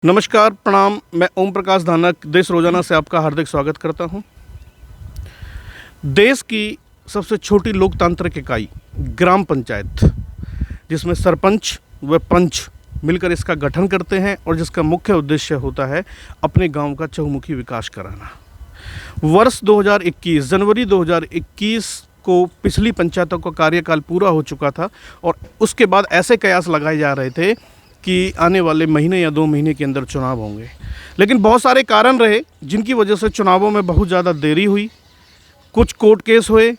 नमस्कार, प्रणाम। मैं ओम प्रकाश धानक देश रोजाना से आपका हार्दिक स्वागत करता हूं। देश की सबसे छोटी लोकतांत्रिक इकाई ग्राम पंचायत, जिसमें सरपंच व पंच मिलकर इसका गठन करते हैं और जिसका मुख्य उद्देश्य होता है अपने गांव का चहुमुखी विकास कराना। वर्ष 2021 जनवरी 2021 को पिछली पंचायतों का कार्यकाल पूरा हो चुका था और उसके बाद ऐसे कयास लगाए जा रहे थे कि आने वाले महीने या 2 महीने के अंदर चुनाव होंगे, लेकिन बहुत सारे कारण रहे जिनकी वजह से चुनावों में बहुत ज़्यादा देरी हुई। कुछ कोर्ट केस हुए,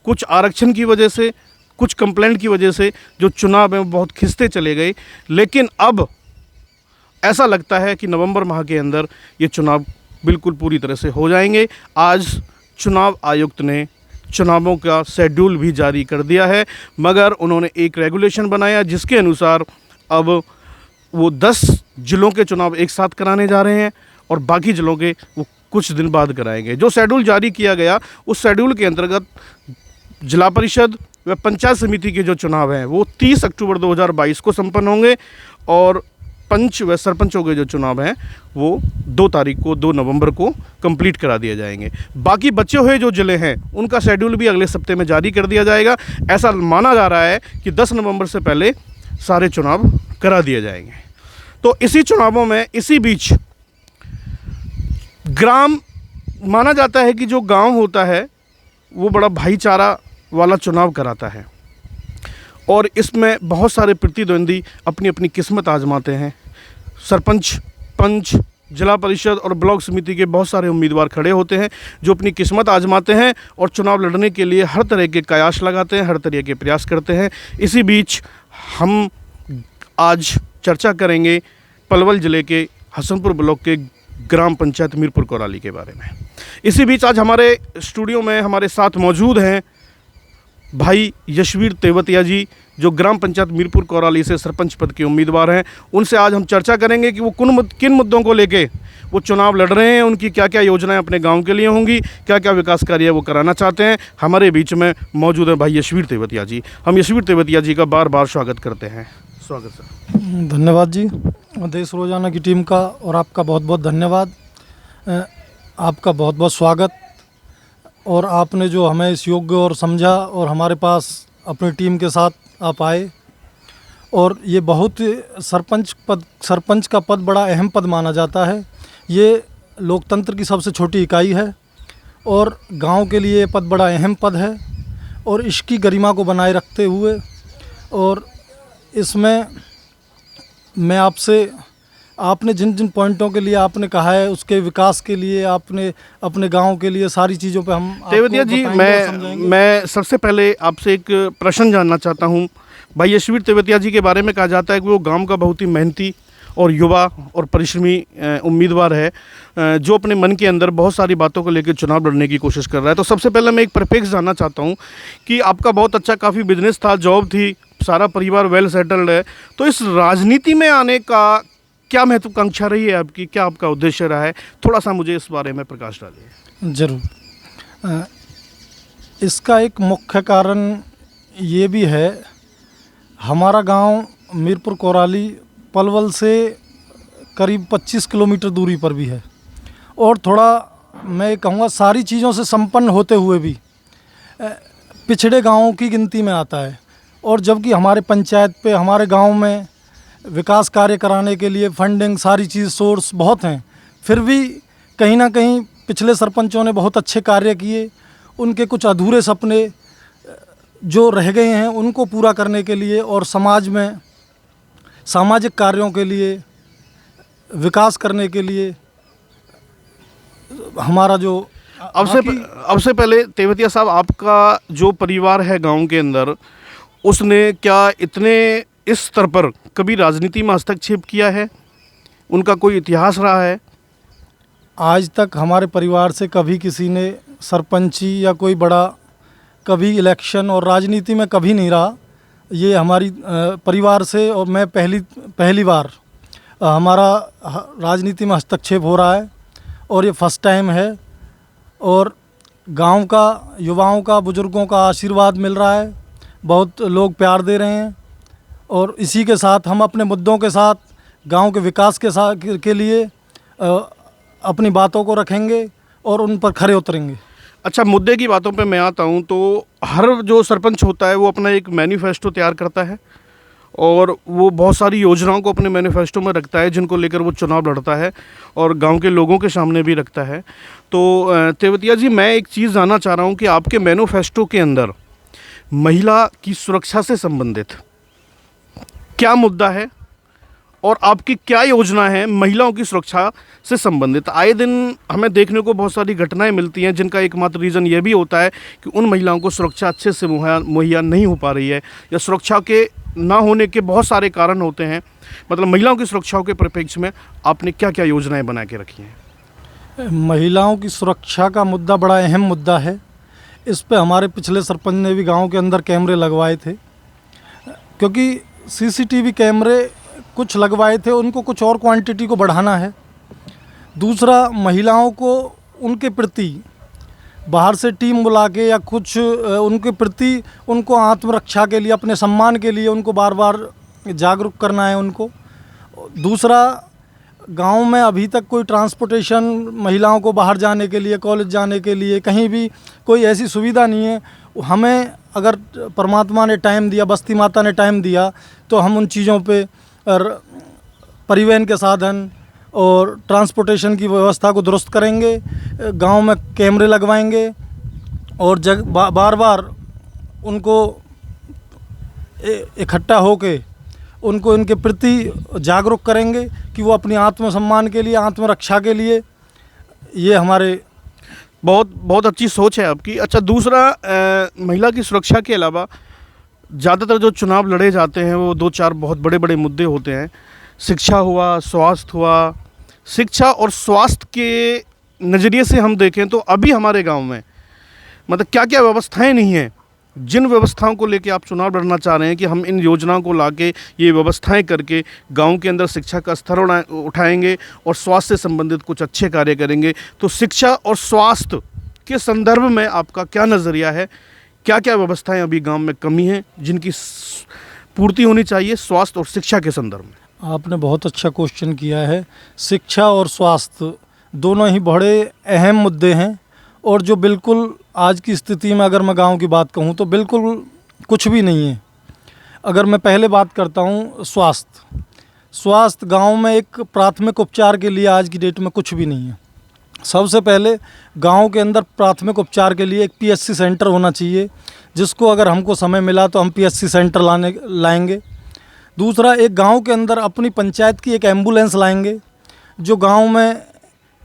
कुछ आरक्षण की वजह से, कुछ कंप्लेंट की वजह से जो चुनाव में बहुत खिंचते चले गए। लेकिन अब ऐसा लगता है कि नवंबर माह के अंदर ये चुनाव बिल्कुल पूरी तरह से हो जाएंगे। आज चुनाव आयुक्त ने चुनावों का शेड्यूल भी जारी कर दिया है, मगर उन्होंने एक रेगुलेशन बनाया जिसके अनुसार अब वो 10 जिलों के चुनाव एक साथ कराने जा रहे हैं और बाकी जिलों के वो कुछ दिन बाद कराएंगे। जो शेड्यूल जारी किया गया उस शेड्यूल के अंतर्गत जिला परिषद व पंचायत समिति के जो चुनाव हैं वो 30 अक्टूबर 2022 को संपन्न होंगे और पंच व सरपंचों के जो चुनाव हैं वो 2 नवंबर को कंप्लीट करा दिए जाएंगे। बाकी बचे हुए जो ज़िले हैं उनका शेड्यूल भी अगले सप्ताह में जारी कर दिया जाएगा। ऐसा माना जा रहा है कि 10 नवंबर से पहले सारे चुनाव करा दिए जाएंगे। तो इसी चुनावों में इसी बीच ग्राम माना जाता है कि जो गांव होता है वो बड़ा भाईचारा वाला चुनाव कराता है और इसमें बहुत सारे प्रतिद्वंदी अपनी अपनी किस्मत आजमाते हैं। सरपंच, पंच, जिला परिषद और ब्लॉक समिति के बहुत सारे उम्मीदवार खड़े होते हैं जो अपनी किस्मत आजमाते हैं और चुनाव लड़ने के लिए हर तरह के कयास लगाते हैं, हर तरह के प्रयास करते हैं। इसी बीच हम आज चर्चा करेंगे पलवल ज़िले के हसनपुर ब्लॉक के ग्राम पंचायत मीरपुर कोराली के बारे में। इसी बीच आज हमारे स्टूडियो में हमारे साथ मौजूद हैं भाई यशवीर तेवतिया जी, जो ग्राम पंचायत मीरपुर कोराली से सरपंच पद के उम्मीदवार हैं। उनसे आज हम चर्चा करेंगे कि वो किन मुद्दों को लेके वो चुनाव लड़ रहे हैं, उनकी क्या क्या योजनाएं अपने गांव के लिए होंगी, क्या क्या विकास कार्य वो कराना चाहते हैं। हमारे बीच में मौजूद है भाई यशवीर तेवतिया जी। हम यशवीर तेवतिया जी का बार बार स्वागत करते हैं। स्वागत सर। धन्यवाद जी। देश रोजाना की टीम का और आपका बहुत बहुत धन्यवाद। आपका बहुत बहुत स्वागत। और आपने जो हमें इस योग्य और समझा और हमारे पास अपनी टीम के साथ आप आए। और ये बहुत सरपंच का पद बड़ा अहम पद माना जाता है। ये लोकतंत्र की सबसे छोटी इकाई है और गांव के लिए ये पद बड़ा अहम पद है और इसकी गरिमा को बनाए रखते हुए और इसमें मैं आपने जिन जिन पॉइंटों के लिए आपने कहा है उसके विकास के लिए आपने अपने गांव के लिए सारी चीज़ों पे हम तेवतिया जी, मैं सबसे पहले आपसे एक प्रश्न जानना चाहता हूं। भाई यशवीर तेवतिया जी के बारे में कहा जाता है कि वो गांव का बहुत ही मेहनती और युवा और परिश्रमी उम्मीदवार है जो अपने मन के अंदर बहुत सारी बातों को लेकर चुनाव लड़ने की कोशिश कर रहा है। तो सबसे पहले मैं एक परिप्रेक्ष्य जानना चाहता हूं कि आपका बहुत अच्छा काफ़ी बिजनेस था, जॉब थी, सारा परिवार वेल सेटल्ड है, तो इस राजनीति में आने का क्या महत्वाकांक्षा रही है आपकी, क्या आपका उद्देश्य रहा है? थोड़ा सा मुझे इस बारे में प्रकाश डालिए। ज़रूर। इसका एक मुख्य कारण ये भी है, हमारा गांव मीरपुर कोराली पलवल से करीब 25 किलोमीटर दूरी पर भी है और थोड़ा मैं कहूँगा सारी चीज़ों से संपन्न होते हुए भी पिछड़े गांवों की गिनती में आता है। और जबकि हमारे पंचायत पे हमारे गांव में विकास कार्य कराने के लिए फंडिंग सारी चीज़ सोर्स बहुत हैं, फिर भी कहीं ना कहीं पिछले सरपंचों ने बहुत अच्छे कार्य किए। उनके कुछ अधूरे सपने जो रह गए हैं उनको पूरा करने के लिए और समाज में सामाजिक कार्यों के लिए विकास करने के लिए हमारा जो अब से पहले तेवतिया साहब, आपका जो परिवार है गांव के अंदर, उसने क्या इतने इस स्तर पर कभी राजनीति में हस्तक्षेप किया है? उनका कोई इतिहास रहा है? आज तक हमारे परिवार से कभी किसी ने सरपंची या कोई बड़ा कभी इलेक्शन और राजनीति में कभी नहीं रहा। ये हमारी परिवार से और मैं पहली बार हमारा राजनीति में हस्तक्षेप हो रहा है और ये फर्स्ट टाइम है। और गांव का, युवाओं का, बुजुर्गों का आशीर्वाद मिल रहा है, बहुत लोग प्यार दे रहे हैं और इसी के साथ हम अपने मुद्दों के साथ गांव के विकास के साथ के लिए अपनी बातों को रखेंगे और उन पर खरे उतरेंगे। अच्छा, मुद्दे की बातों पे मैं आता हूँ तो हर जो सरपंच होता है वो अपना एक मैनिफेस्टो तैयार करता है और वो बहुत सारी योजनाओं को अपने मैनिफेस्टो में रखता है जिनको लेकर वो चुनाव लड़ता है और गांव के लोगों के सामने भी रखता है। तो तेवतिया जी, मैं एक चीज़ जानना चाह रहा हूँ कि आपके मैनिफेस्टो के अंदर महिला की सुरक्षा से संबंधित क्या मुद्दा है और आपकी क्या योजना है महिलाओं की सुरक्षा से संबंधित? आए दिन हमें देखने को बहुत सारी घटनाएं मिलती हैं जिनका एकमात्र रीज़न ये भी होता है कि उन महिलाओं को सुरक्षा अच्छे से मुहैया नहीं हो पा रही है या सुरक्षा के ना होने के बहुत सारे कारण होते हैं। मतलब महिलाओं की सुरक्षा के परिप्रेक्ष्य में आपने क्या क्या योजनाएं बना के रखी हैं? महिलाओं की सुरक्षा का मुद्दा बड़ा अहम मुद्दा है। इस पे हमारे पिछले सरपंच ने भी गांव के अंदर कैमरे लगवाए थे, क्योंकि सीसीटीवी कैमरे कुछ लगवाए थे, उनको कुछ और क्वांटिटी को बढ़ाना है। दूसरा, महिलाओं को उनके प्रति बाहर से टीम बुला के या कुछ उनके प्रति उनको आत्मरक्षा के लिए, अपने सम्मान के लिए उनको बार बार जागरूक करना है उनको। दूसरा, गांव में अभी तक कोई ट्रांसपोर्टेशन महिलाओं को बाहर जाने के लिए, कॉलेज जाने के लिए कहीं भी कोई ऐसी सुविधा नहीं है। हमें अगर परमात्मा ने टाइम दिया, बस्ती माता ने टाइम दिया, तो हम उन चीज़ों पे परिवहन के साधन और ट्रांसपोर्टेशन की व्यवस्था को दुरुस्त करेंगे। गांव में कैमरे लगवाएंगे और बार बार उनको इकट्ठा होके उनको इनके प्रति जागरूक करेंगे कि वो अपनी आत्मसम्मान के लिए, आत्मरक्षा के लिए, ये हमारे बहुत अच्छी सोच है आपकी। अच्छा, दूसरा, महिला की सुरक्षा के अलावा ज़्यादातर जो चुनाव लड़े जाते हैं वो 2-4 बहुत बड़े बड़े मुद्दे होते हैं। शिक्षा हुआ, स्वास्थ्य हुआ। शिक्षा और स्वास्थ्य के नज़रिए से हम देखें तो अभी हमारे गांव में मतलब क्या क्या व्यवस्थाएं नहीं हैं, जिन व्यवस्थाओं को लेके आप चुनाव लड़ना चाह रहे हैं कि हम इन योजनाओं को लाके ये व्यवस्थाएं करके गांव के अंदर शिक्षा का स्तर उठाएंगे और स्वास्थ्य से संबंधित कुछ अच्छे कार्य करेंगे। तो शिक्षा और स्वास्थ्य के संदर्भ में आपका क्या नज़रिया है? क्या क्या व्यवस्थाएं अभी गांव में कमी हैं जिनकी पूर्ति होनी चाहिए स्वास्थ्य और शिक्षा के संदर्भ में? आपने बहुत अच्छा क्वेश्चन किया है। शिक्षा और स्वास्थ्य दोनों ही बड़े अहम मुद्दे हैं और जो बिल्कुल आज की स्थिति में अगर मैं गांव की बात कहूं तो बिल्कुल कुछ भी नहीं है। अगर मैं पहले बात करता हूं स्वास्थ्य गांव में एक प्राथमिक उपचार के लिए आज की डेट में कुछ भी नहीं है। सबसे पहले गांव के अंदर प्राथमिक उपचार के लिए एक पीएचसी सेंटर होना चाहिए, जिसको अगर हमको समय मिला तो हम पीएचसी सेंटर लाएंगे। दूसरा, एक गांव के अंदर अपनी पंचायत की एक एम्बुलेंस लाएंगे जो गांव में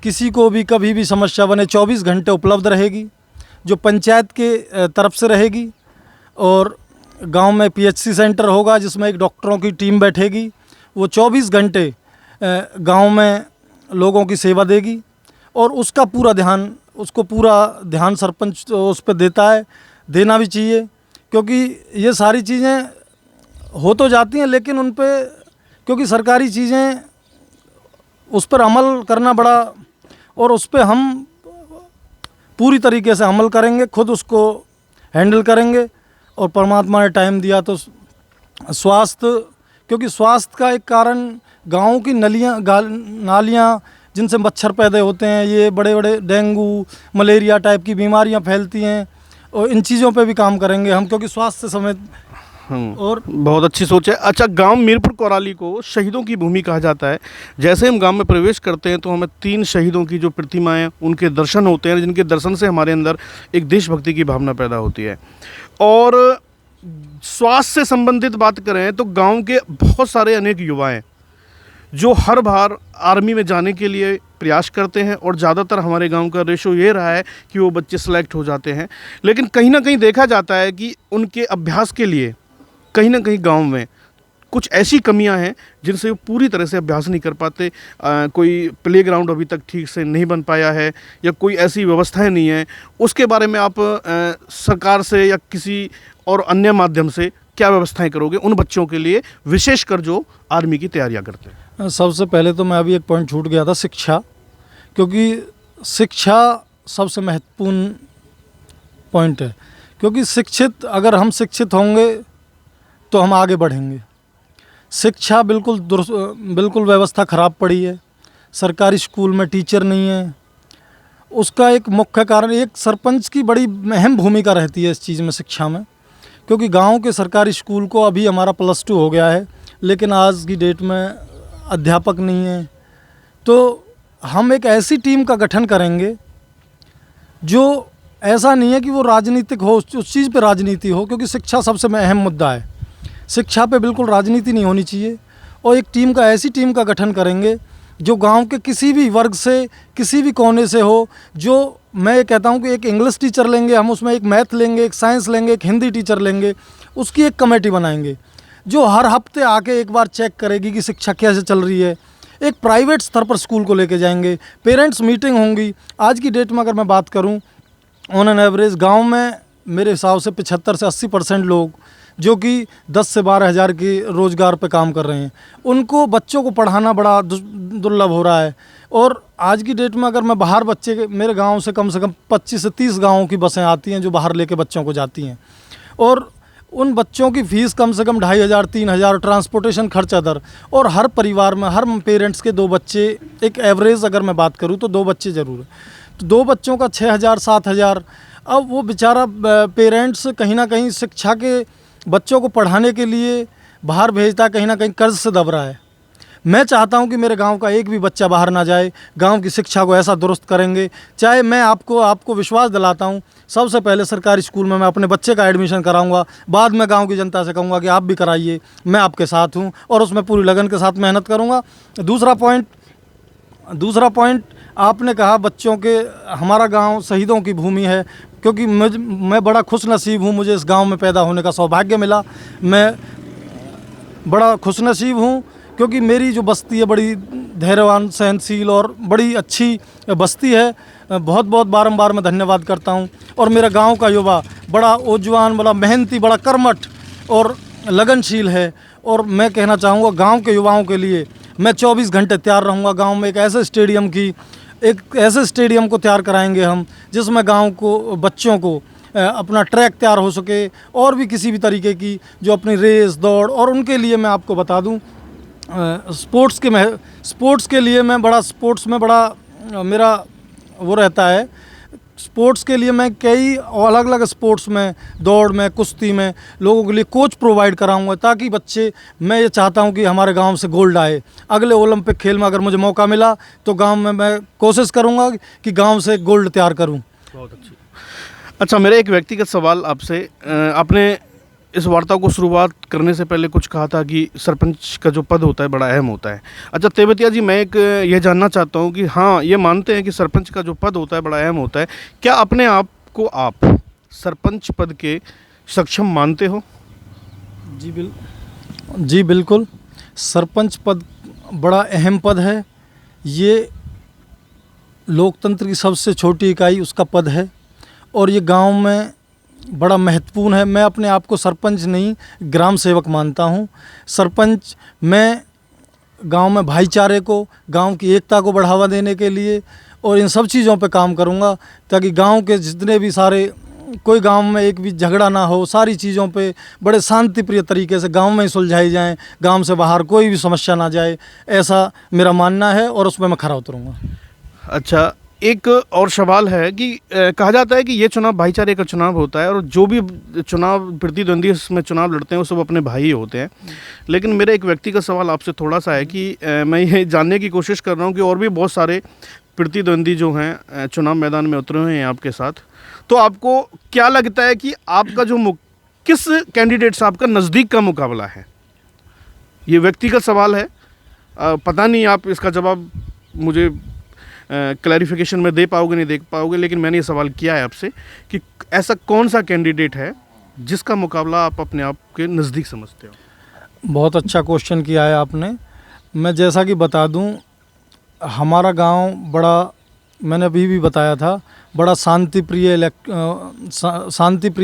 किसी को भी कभी भी समस्या बने 24 घंटे उपलब्ध रहेगी, जो पंचायत के तरफ से रहेगी। और गांव में पीएचसी सेंटर होगा जिसमें एक डॉक्टरों की टीम बैठेगी, वो 24 घंटे गांव में लोगों की सेवा देगी और उसको पूरा ध्यान सरपंच उस पर देता है, देना भी चाहिए, क्योंकि ये सारी चीज़ें हो तो जाती हैं लेकिन उन पे क्योंकि सरकारी चीज़ें उस पर अमल करना बड़ा, और उस पर हम पूरी तरीके से अमल करेंगे, खुद उसको हैंडल करेंगे। और परमात्मा ने टाइम दिया तो स्वास्थ्य, क्योंकि स्वास्थ्य का एक कारण गाँव की नालियाँ जिनसे मच्छर पैदा होते हैं, ये बड़े बड़े डेंगू, मलेरिया टाइप की बीमारियां फैलती हैं, और इन चीज़ों पे भी काम करेंगे हम, क्योंकि स्वास्थ्य समेत। और बहुत अच्छी सोच है। अच्छा, गांव मीरपुर कोराली को शहीदों की भूमि कहा जाता है। जैसे हम गांव में प्रवेश करते हैं तो हमें 3 शहीदों की जो प्रतिमाएं उनके दर्शन होते हैं, जिनके दर्शन से हमारे अंदर एक देशभक्ति की भावना पैदा होती है। और स्वास्थ्य से संबंधित बात करें तो गांव के बहुत सारे अनेक युवाएं जो हर बार आर्मी में जाने के लिए प्रयास करते हैं और ज़्यादातर हमारे गांव का रेशो ये रहा है कि वो बच्चे सेलेक्ट हो जाते हैं, लेकिन कहीं ना कहीं देखा जाता है कि उनके अभ्यास के लिए कहीं ना कहीं गांव में कुछ ऐसी कमियां हैं जिनसे वो पूरी तरह से अभ्यास नहीं कर पाते। कोई प्लेग्राउंड अभी तक ठीक से नहीं बन पाया है या कोई ऐसी व्यवस्थाएं नहीं है। उसके बारे में आप सरकार से या किसी और अन्य माध्यम से क्या व्यवस्थाएं करोगे उन बच्चों के लिए, विशेषकर जो आर्मी की तैयारियां करते हैं? सबसे पहले तो मैं अभी एक पॉइंट छूट गया था, शिक्षा, क्योंकि शिक्षा सबसे महत्वपूर्ण पॉइंट है। क्योंकि अगर हम शिक्षित होंगे तो हम आगे बढ़ेंगे। शिक्षा बिल्कुल व्यवस्था ख़राब पड़ी है। सरकारी स्कूल में टीचर नहीं है। उसका एक मुख्य कारण, एक सरपंच की बड़ी अहम भूमिका रहती है इस चीज़ में, शिक्षा में, क्योंकि गांव के सरकारी स्कूल को अभी हमारा +2 हो गया है, लेकिन आज की डेट में अध्यापक नहीं है। तो हम एक ऐसी टीम का गठन करेंगे जो ऐसा नहीं है कि वो राजनीतिक हो, उस चीज़ पे राजनीति हो, क्योंकि शिक्षा सबसे अहम मुद्दा है। शिक्षा पे बिल्कुल राजनीति नहीं होनी चाहिए। और एक टीम का, ऐसी टीम का गठन करेंगे जो गांव के किसी भी वर्ग से, किसी भी कोने से हो। जो मैं ये कहता हूँ कि एक इंग्लिश टीचर लेंगे हम, उसमें एक मैथ लेंगे, एक साइंस लेंगे, एक हिंदी टीचर लेंगे, उसकी एक कमेटी बनाएंगे जो हर हफ्ते आके एक बार चेक करेगी कि शिक्षा कैसे चल रही है। एक प्राइवेट स्तर पर स्कूल को लेके जाएंगे, पेरेंट्स मीटिंग होंगी। आज की डेट में अगर मैं बात करूं, ऑन एन एवरेज गांव में मेरे हिसाब से 75 से 80% लोग जो कि 10 से 12 हज़ार के रोज़गार पे काम कर रहे हैं, उनको बच्चों को पढ़ाना बड़ा दुर्लभ हो रहा है। और आज की डेट में अगर मैं बाहर मेरे गांव से कम 25 से 30 गाँवों की बसें आती हैं जो बाहर लेके बच्चों को जाती हैं, और उन बच्चों की फ़ीस कम से कम 2,500 3,000, ट्रांसपोर्टेशन खर्च अदर। और हर परिवार में, हर पेरेंट्स के 2 बच्चे, एक एवरेज अगर मैं बात करूं तो 2 बच्चे ज़रूर है, तो 2 बच्चों का 6,000 7,000। अब वो बेचारा पेरेंट्स कहीं ना कहीं शिक्षा के बच्चों को पढ़ाने के लिए बाहर भेजता है, कहीं ना कहीं कर्ज से दब रहा है। मैं चाहता हूं कि मेरे गांव का एक भी बच्चा बाहर ना जाए। गांव की शिक्षा को ऐसा दुरुस्त करेंगे, चाहे मैं आपको विश्वास दिलाता हूं, सबसे पहले सरकारी स्कूल में मैं अपने बच्चे का एडमिशन कराऊंगा, बाद में गांव की जनता से कहूंगा कि आप भी कराइए, मैं आपके साथ हूं और उसमें पूरी लगन के साथ मेहनत करूंगा। दूसरा पॉइंट आपने कहा बच्चों के, हमारा गांव शहीदों की भूमि है, क्योंकि मैं बड़ा खुश नसीब हूँ, मुझे इस गांव में पैदा होने का सौभाग्य मिला। मैं बड़ा खुश नसीब हूँ क्योंकि मेरी जो बस्ती है बड़ी धैर्यवान, सहनशील और बड़ी अच्छी बस्ती है। बहुत बहुत बारंबार मैं धन्यवाद करता हूँ। और मेरा गांव का युवा बड़ा ऊर्जावान, बड़ा मेहनती, बड़ा कर्मठ और लगनशील है। और मैं कहना चाहूँगा गांव के युवाओं के लिए मैं 24 घंटे तैयार रहूँगा। गांव में एक ऐसे स्टेडियम को तैयार कराएंगे हम, जिसमें गांव को, बच्चों को अपना ट्रैक तैयार हो सके, और भी किसी भी तरीके की जो अपनी रेस, दौड़। और उनके लिए मैं आपको बता दूं, स्पोर्ट्स के लिए मैं बड़ा, स्पोर्ट्स में बड़ा मेरा वो रहता है। स्पोर्ट्स के लिए मैं कई अलग अलग स्पोर्ट्स में, दौड़ में, कुश्ती में लोगों के लिए कोच प्रोवाइड कराऊंगा, ताकि बच्चे, मैं ये चाहता हूं कि हमारे गांव से गोल्ड आए। अगले ओलंपिक खेल में अगर मुझे मौका मिला तो गांव में मैं कोशिश करूंगा कि गांव से गोल्ड तैयार करूं। बहुत अच्छी। अच्छा, मेरा एक व्यक्तिगत सवाल आपसे, आपने इस वार्ता को शुरुआत करने से पहले कुछ कहा था कि सरपंच का जो पद होता है बड़ा अहम होता है। अच्छा तेवतिया जी, मैं एक ये जानना चाहता हूँ कि हाँ, ये मानते हैं कि सरपंच का जो पद होता है बड़ा अहम होता है, क्या अपने आप को आप सरपंच पद के सक्षम मानते हो? जी बिल्कुल, सरपंच पद बड़ा अहम पद है। ये लोकतंत्र की सबसे छोटी इकाई उसका पद है और ये गांव में बड़ा महत्वपूर्ण है। मैं अपने आप को सरपंच नहीं, ग्राम सेवक मानता हूँ। सरपंच, मैं गांव में भाईचारे को, गांव की एकता को बढ़ावा देने के लिए और इन सब चीज़ों पे काम करूँगा, ताकि गांव के जितने भी सारे, कोई गांव में एक भी झगड़ा ना हो, सारी चीज़ों पे बड़े शांति प्रिय तरीके से गांव में ही सुलझाई जाएं, गांव से बाहर कोई भी समस्या ना जाए, ऐसा मेरा मानना है और उसमें मैं खरा उतरूँगा। अच्छा, एक और सवाल है कि कहा जाता है कि ये चुनाव भाईचारे का चुनाव होता है और जो भी चुनाव प्रतिद्वंदी इसमें चुनाव लड़ते हैं वो सब अपने भाई होते हैं। लेकिन मेरा एक व्यक्तिगत सवाल आपसे थोड़ा सा है कि मैं ये जानने की कोशिश कर रहा हूँ कि और भी बहुत सारे प्रतिद्वंदी जो हैं चुनाव मैदान में उतरे हुए हैं आपके साथ, तो आपको क्या लगता है कि आपका जो किस कैंडिडेट से आपका नज़दीक का मुकाबला है? ये व्यक्तिगत सवाल है, पता नहीं आप इसका जवाब मुझे क्लैरिफिकेशन में दे पाओगे नहीं दे पाओगे, लेकिन मैंने ये सवाल किया है आपसे कि ऐसा कौन सा कैंडिडेट है जिसका मुकाबला आप अपने आप के नज़दीक समझते हो? बहुत अच्छा क्वेश्चन किया है आपने। मैं जैसा कि बता दूं, हमारा गांव बड़ा, मैंने अभी भी बताया था, बड़ा शांतिप्रिय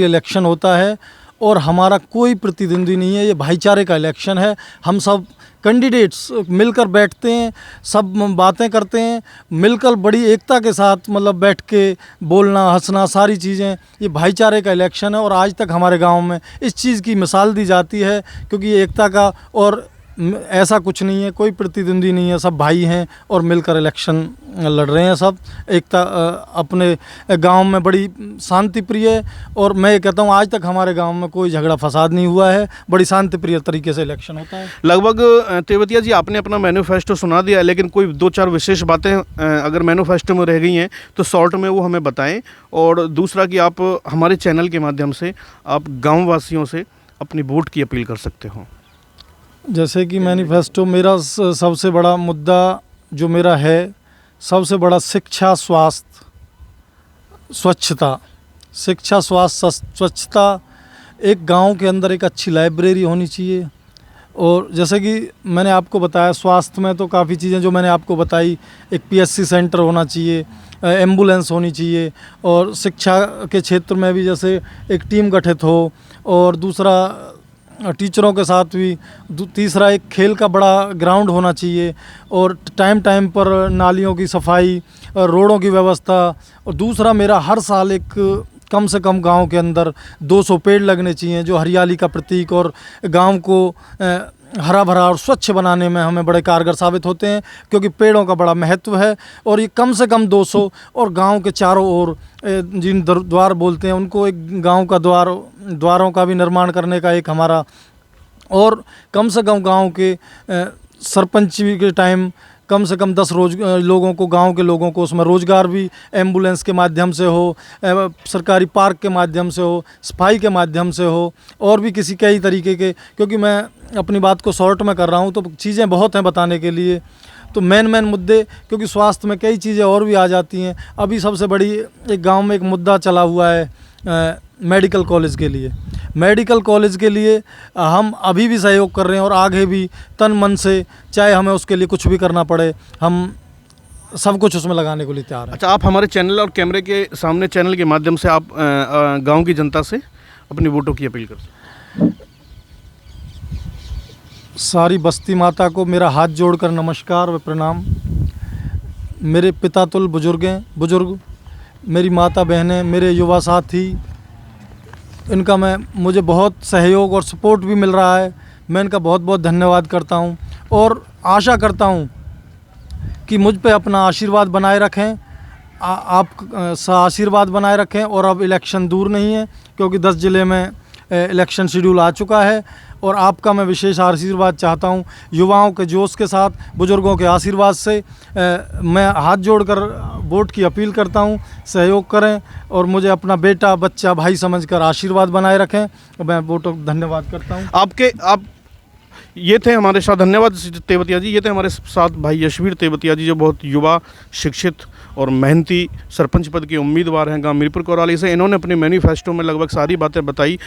इलेक्शन होता है और हमारा कोई प्रतिद्वंदी नहीं है। ये भाईचारे का इलेक्शन है। हम सब कैंडिडेट्स मिलकर बैठते हैं, सब बातें करते हैं, मिलकर बड़ी एकता के साथ, मतलब बैठ के बोलना, हंसना, सारी चीज़ें। ये भाईचारे का इलेक्शन है और आज तक हमारे गांव में इस चीज़ की मिसाल दी जाती है, क्योंकि ये एकता का और ऐसा कुछ नहीं है, कोई प्रतिद्वंदी नहीं है, सब भाई हैं और मिलकर इलेक्शन लड़ रहे हैं सब। एकता अपने गांव में बड़ी शांति प्रिय है, और मैं ये कहता हूँ आज तक हमारे गांव में कोई झगड़ा फसाद नहीं हुआ है, बड़ी शांति प्रिय तरीके से इलेक्शन होता है। लगभग तेवतिया जी आपने अपना मैनिफेस्टो सुना दिया है, लेकिन कोई 2-4 विशेष बातें अगर मैनिफेस्टो में रह गई हैं तो शॉर्ट में वो हमें बताएं। और दूसरा कि आप हमारे चैनल के माध्यम से आप गाँव वासियों से अपनी वोट की अपील कर सकते हो। जैसे कि मैनिफेस्टो मेरा सबसे बड़ा मुद्दा जो मेरा है, सबसे बड़ा शिक्षा, स्वास्थ्य, स्वच्छता। शिक्षा, स्वास्थ्य, स्वच्छता। एक गांव के अंदर एक अच्छी लाइब्रेरी होनी चाहिए। और जैसे कि मैंने आपको बताया, स्वास्थ्य में तो काफ़ी चीज़ें जो मैंने आपको बताई, एक पीएचसी सेंटर होना चाहिए, एम्बुलेंस होनी चाहिए, और शिक्षा के क्षेत्र में भी जैसे एक टीम गठित हो, और दूसरा टीचरों के साथ भी, तीसरा एक खेल का बड़ा ग्राउंड होना चाहिए, और टाइम टाइम पर नालियों की सफाई, रोडों की व्यवस्था। और दूसरा मेरा हर साल एक कम से कम गांव के अंदर 200 पेड़ लगने चाहिए, जो हरियाली का प्रतीक और गांव को हरा भरा और स्वच्छ बनाने में हमें बड़े कारगर साबित होते हैं, क्योंकि पेड़ों का बड़ा महत्व है। और ये कम से कम 200, और गांव के चारों ओर जिन द्वार बोलते हैं उनको, एक गांव का द्वारों का भी निर्माण करने का एक हमारा, और कम से कम गांव के सरपंच के टाइम कम से कम 10 लोगों को, गांव के लोगों को उसमें रोज़गार भी एम्बुलेंस के माध्यम से हो, सरकारी पार्क के माध्यम से हो, सफाई के माध्यम से हो, और भी किसी कई तरीके के। क्योंकि मैं अपनी बात को शॉर्ट में कर रहा हूं तो चीज़ें बहुत हैं बताने के लिए। तो मेन मुद्दे, क्योंकि स्वास्थ्य में कई चीज़ें और भी आ जाती हैं। अभी सबसे बड़ी एक गाँव में एक मुद्दा चला हुआ है मेडिकल कॉलेज के लिए। मेडिकल कॉलेज के लिए हम अभी भी सहयोग कर रहे हैं, और आगे भी तन मन से, चाहे हमें उसके लिए कुछ भी करना पड़े, हम सब कुछ उसमें लगाने को लिए तैयार हैं। अच्छा, आप हमारे चैनल और कैमरे के सामने चैनल के माध्यम से आप गांव की जनता से अपनी वोटों की अपील कर सकते हैं। सारी बस्ती माता को मेरा हाथ जोड़कर नमस्कार व प्रणाम। मेरे पिता तुल बुजुर्ग, मेरी माता बहनें, मेरे युवा साथी, इनका मुझे बहुत सहयोग और सपोर्ट भी मिल रहा है। मैं इनका बहुत बहुत धन्यवाद करता हूं, और आशा करता हूं कि मुझ पे अपना आशीर्वाद बनाए रखें, आप आशीर्वाद बनाए रखें। और अब इलेक्शन दूर नहीं है, क्योंकि 10 ज़िले में इलेक्शन शेड्यूल आ चुका है, और आपका मैं विशेष आशीर्वाद चाहता हूं। युवाओं के जोश के साथ, बुजुर्गों के आशीर्वाद से मैं हाथ जोड़कर वोट की अपील करता हूं। सहयोग करें, और मुझे अपना बेटा, बच्चा, भाई समझकर आशीर्वाद बनाए रखें। मैं वोटों धन्यवाद करता हूं। ये थे हमारे साथ, धन्यवाद तेवतिया जी। ये थे हमारे साथ भाई यशवीर तेवतिया जी, जो बहुत युवा, शिक्षित और मेहनती सरपंच पद के उम्मीदवार हैं गांव मीरपुर कोराली से। इन्होंने अपने मैनिफेस्टो में लगभग सारी बातें बताई,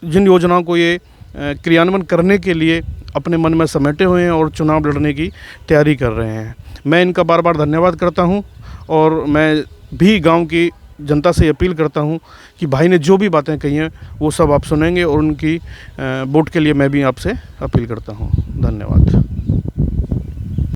जिन योजनाओं को ये क्रियान्वयन करने के लिए अपने मन में समेटे हुए हैं और चुनाव लड़ने की तैयारी कर रहे हैं। मैं इनका बार बार धन्यवाद करता हूं, और मैं भी गांव की जनता से अपील करता हूं कि भाई ने जो भी बातें कही हैं वो सब आप सुनेंगे, और उनकी वोट के लिए मैं भी आपसे अपील करता हूं। धन्यवाद।